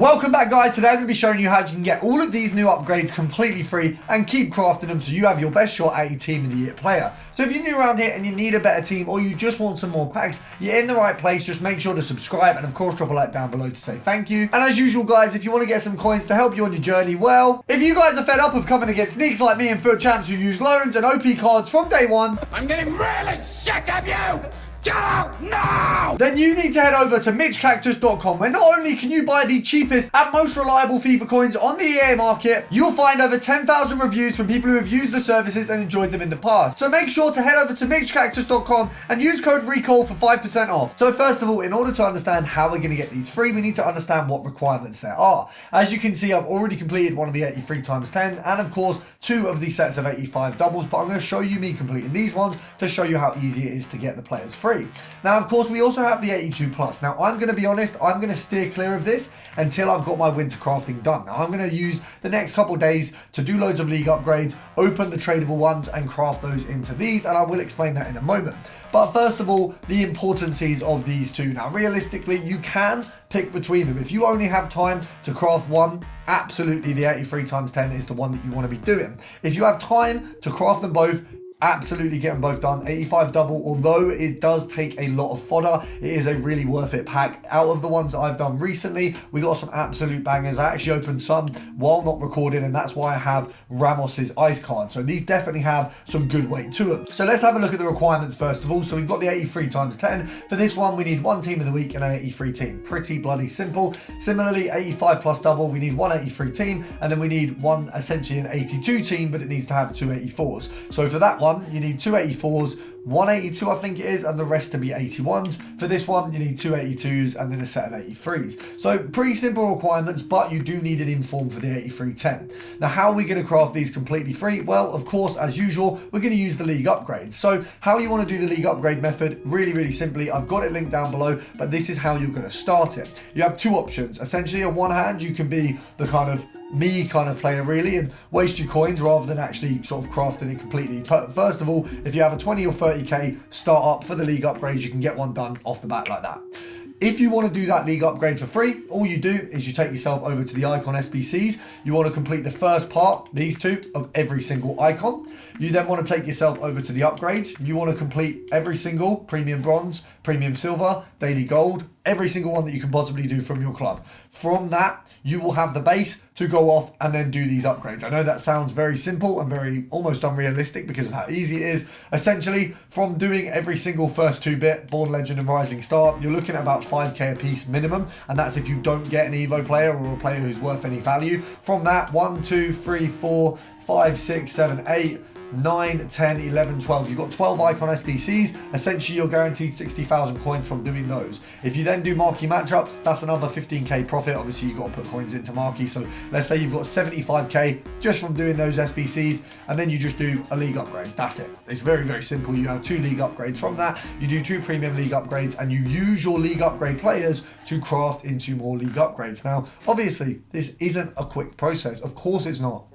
Welcome back, guys. Today I'm going to be showing you how you can get all of these new upgrades completely free and keep crafting them so you have your best shot at a Team of the Year player. So if you're new around here and you need a better team or you just want some more packs, you're in the right place. Just make sure to subscribe and of course drop a like down below to say thank you. And as usual, guys, if you want to get some coins to help you on your journey, well, if you guys are fed up of coming against neeks like me and foot champs who use loans and OP cards from day one, I'm getting really sick of you! Get out now! Then you need to head over to mitchcactus.com, where not only can you buy the cheapest and most reliable FIFA coins on the EA market, you'll find over 10,000 reviews from people who have used the services and enjoyed them in the past. So make sure to head over to mitchcactus.com and use code RECALL for 5% off. So first of all, in order to understand how we're going to get these free, we need to understand what requirements there are. As you can see, I've already completed one of the 83 times 10 and of course 2 of these sets of 85 doubles, but I'm going to show you me completing these ones to show you how easy it is to get the players free. Now, of course, we also have the 82 plus. Now, I'm going to be honest, I'm going to steer clear of this until I've got my winter crafting done. Now, I'm going to use the next couple of days to do loads of league upgrades, open the tradable ones and craft those into these, and I will explain that in a moment. But first of all, the importances of these two. Now, realistically, you can pick between them. If you only have time to craft one, absolutely the 83 times 10 is the one that you want to be doing. If you have time to craft them both, absolutely get them both done. 85 double, although it does take a lot of fodder, it is a really worth it pack. Out of the ones that I've done recently, we got some absolute bangers. I actually opened some while not recording, and that's why I have Ramos's ice card. So these definitely have some good weight to them. So let's have a look at the requirements first of all. So we've got the 83 times 10. For this one, we need one team of the week and an 83 team. Pretty bloody simple. Similarly, 85 plus double, we need one 83 team, and then we need one, essentially an 82 team, but it needs to have two 84s. So for that one, you need two 84s, 182 I think it is, and the rest to be 81s. For this one, you need two 82s and then a set of 83s. So pretty simple requirements, but you do need an inform for the 8310. Now, how are we going to craft these completely free? Well, of course, as usual, we're going to use the league upgrades. So how you want to do the league upgrade method, really simply, I've got it linked down below, but this is how you're going to start it. You have two options. Essentially, on one hand, you can be the kind of player really and waste your coins rather than actually sort of crafting it completely. But first of all, if you have a 20 or 30k start up for the league upgrades, you can get one done off the bat like that. If you want to do that league upgrade for free, all you do is you take yourself over to the icon SBCs. You want to complete the first part, these two, of every single icon. You then want to take yourself over to the upgrades. You want to complete every single premium bronze, premium silver, daily gold, every single one that you can possibly do from your club. From that, you will have the base to go off and then do these upgrades. I know that sounds very simple and very almost unrealistic because of how easy it is. Essentially, from doing every single first 2-bit, Born Legend and Rising Star, you're looking at about 5k a piece minimum, and that's if you don't get an Evo player or a player who's worth any value. From that, 1, 2, 3, 4, 5, 6, 7, 8, 9, 10, 11, 12. You've got 12 icon SBCs. Essentially, you're guaranteed 60,000 coins from doing those. If you then do marquee matchups, that's another 15k profit. Obviously, you've got to put coins into marquee. So let's say you've got 75k just from doing those SBCs, and then you just do a league upgrade. That's it. It's very simple. You have 2 league upgrades. From that, you do 2 premium league upgrades, and you use your league upgrade players to craft into more league upgrades. Now, obviously, this isn't a quick process. Of course it's not.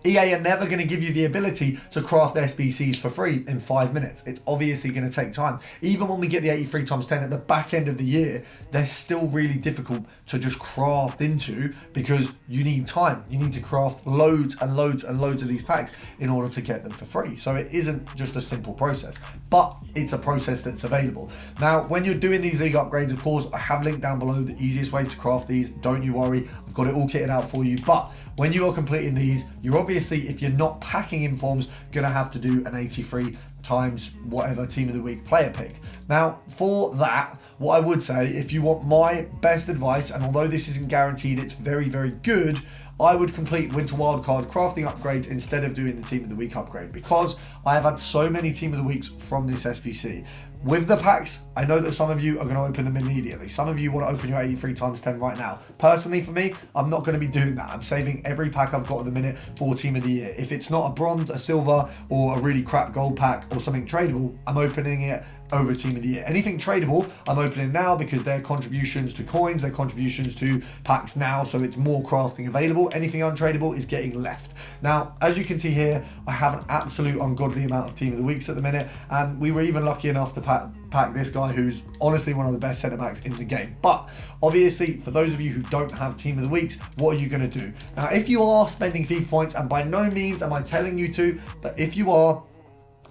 EA are never going to give you the ability to craft SBCs for free in 5 minutes. It's obviously going to take time. Even when we get the 83 times 10 at the back end of the year, they're still really difficult to just craft into because you need time. You need to craft loads and loads of these packs in order to get them for free. So it isn't just a simple process, but it's a process that's available. Now, when you're doing these league upgrades, of course, I have linked down below the easiest ways to craft these. Don't you worry, I've got it all kitted out for you. But when you are completing these, you're obviously, if you're not packing informs, going to have to do an 83 times whatever team of the week player pick. Now, for that, what I would say, if you want my best advice, and although this isn't guaranteed, it's very good, I would complete Winter Wildcard crafting upgrades instead of doing the Team of the Week upgrade, because I have had so many Team of the Weeks from this SBC. With the packs, I know that some of you are going to open them immediately. Some of you want to open your 83 times 10 right now. Personally, for me, I'm not going to be doing that. I'm saving every pack I've got at the minute for Team of the Year. If it's not a bronze, a silver, or a really crap gold pack, or or something tradable, I'm opening it over Team of the Year. Anything tradable, I'm opening now because they're contributions to coins, they're contributions to packs now, so it's more crafting available. Anything untradable is getting left. Now, as you can see here, I have an absolute ungodly amount of Team of the Weeks at the minute, and we were even lucky enough to pack this guy who's honestly one of the best centre-backs in the game. But obviously, for those of you who don't have Team of the Weeks, what are you going to do? Now, if you are spending FIFA points, and by no means am I telling you to, but if you are,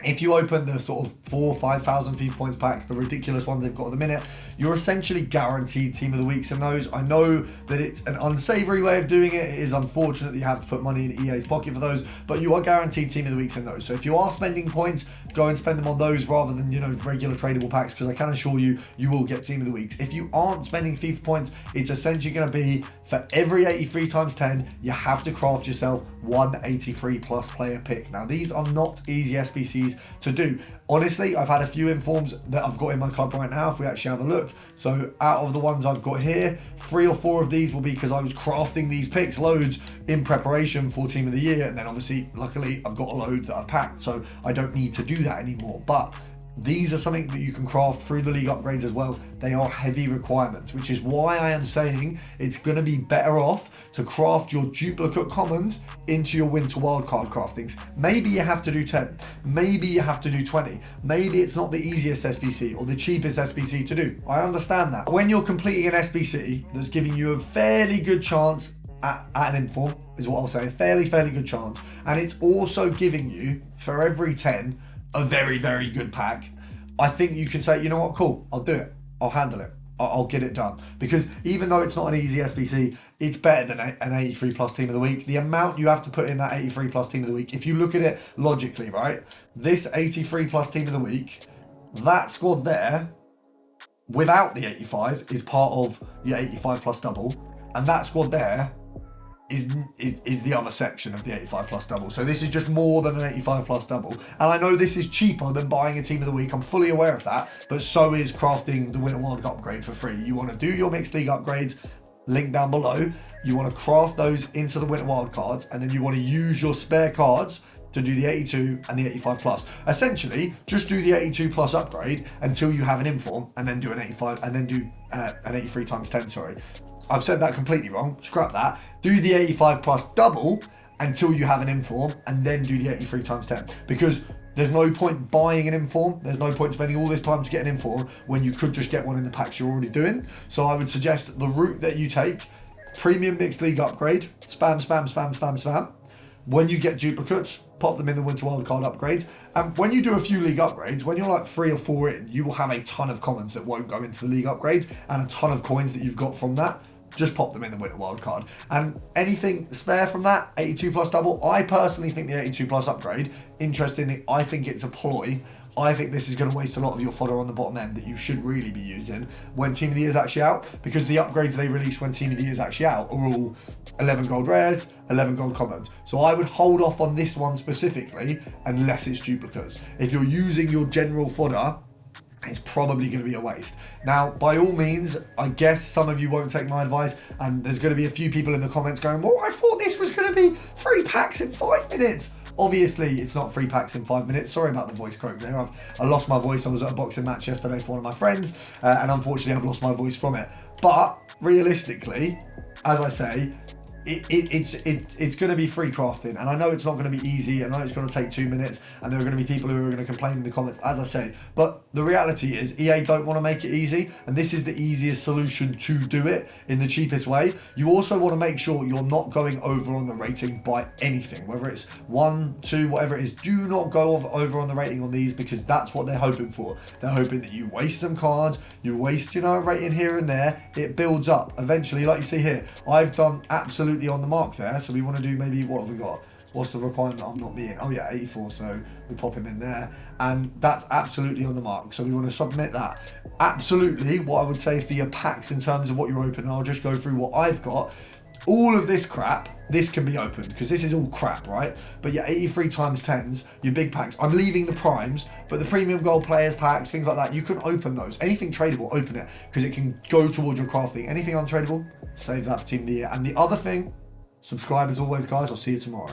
if you open the sort of 4,000 or 5,000 FIFA points packs, the ridiculous ones they've got at the minute, you're essentially guaranteed Team of the Weeks in those. I know that it's an unsavory way of doing it. It is unfortunate that you have to put money in EA's pocket for those, but you are guaranteed Team of the Weeks in those. So if you are spending points, go and spend them on those rather than, you know, regular tradable packs, because I can assure you, you will get Team of the Weeks. If you aren't spending FIFA points, it's essentially going to be for every 83 times 10, you have to craft yourself one 83 plus player pick. Now, these are not easy SBCs to do. Honestly, I've had a few informs that I've got in my club right now, if we actually have a look. So out of the ones I've got here, 3 or 4 of these will be because I was crafting these picks loads in preparation for Team of the Year. And then obviously, luckily, I've got a load that I've packed, so I don't need to do that anymore. But these are something that you can craft through the league upgrades as well. They are heavy requirements, which is why I am saying it's going to be better off to craft your duplicate commons into your winter wildcard craftings. Maybe you have to do 10, maybe you have to do 20, maybe it's not the easiest SBC or the cheapest SBC to do. I understand that. When you're completing an SBC that's giving you a fairly good chance at an inform, is what I'll say, a fairly good chance, and it's also giving you, for every 10, a very good pack, I think you can say, you know what, cool, I'll do it, I'll handle it, I'll get it done. Because even though it's not an easy SBC, it's better than an 83 plus Team of the Week. The amount you have to put in that 83 plus Team of the Week, if you look at it logically, right, this 83 plus Team of the Week, that squad there without the 85 is part of your 85 plus double, and that squad there is the other section of the 85 plus double. So this is just more than an 85 plus double. And I know this is cheaper than buying a Team of the Week. I'm fully aware of that. But so is crafting the Winter World Cup upgrade for free. You want to do your mixed league upgrades, link down below. You want to craft those into the Winter Wild cards, and then you want to use your spare cards to do the 82 and the 85 plus. Essentially, just do the 82 plus upgrade until you have an inform, and then do an 85, and then do an 83 times 10, sorry. I've said that completely wrong, scrap that. Do the 85 plus double until you have an inform, and then do the 83 times 10. Because there's no point buying an inform, there's no point spending all this time to get an inform when you could just get one in the packs you're already doing. So I would suggest the route that you take, premium mixed league upgrade, spam. When you get duplicates, pop them in the winter wildcard upgrades. And when you do a few league upgrades, when you're like 3 or 4 in, you will have a ton of commons that won't go into the league upgrades and a ton of coins that you've got from that. Just pop them in the winter wildcard. And anything spare from that 82 plus double, I personally think the 82 plus upgrade, interestingly, I think it's a ploy. I think this is going to waste a lot of your fodder on the bottom end that you should really be using when Team of the Year is actually out, because the upgrades they release when Team of the Year is actually out are all 11 gold rares, 11 gold commons. So I would hold off on this one specifically unless it's duplicates. If you're using your general fodder, it's probably going to be a waste. Now, by all means, I guess some of you won't take my advice, and there's going to be a few people in the comments going, well, I thought this was going to be 3 packs in 5 minutes. Obviously, it's not 3 packs in 5 minutes. Sorry about the voice croak there. I lost my voice. I was at a boxing match yesterday for one of my friends, and unfortunately, I've lost my voice from it. But realistically, as I say, it's going to be free crafting, and I know it's not going to be easy. I know it's going to take 2 minutes, and there are going to be people who are going to complain in the comments, as I say. But the reality is, EA don't want to make it easy, and this is the easiest solution to do it in the cheapest way. You also want to make sure you're not going over on the rating by anything, whether it's 1, 2, whatever it is. Do not go over on the rating on these, because that's what they're hoping for. They're hoping that you waste some cards, you waste, you know, a rating here and there. It builds up eventually, like you see here. I've done absolutely on the mark there, so we want to do maybe, what have we got? What's the requirement I'm not being? Oh yeah, 84, so we pop him in there, and that's absolutely on the mark, so we want to submit that. Absolutely, what I would say for your packs in terms of what you're opening, I'll just go through what I've got. All of this crap, this can be opened, because this is all crap, right? But your 83 times 10s, your big packs, I'm leaving the primes, but the premium gold players packs, things like that, you can open those. Anything tradable, open it, because it can go towards your crafting. Anything untradable, save that for Team of the Year. And the other thing, subscribe as always, guys. I'll see you tomorrow.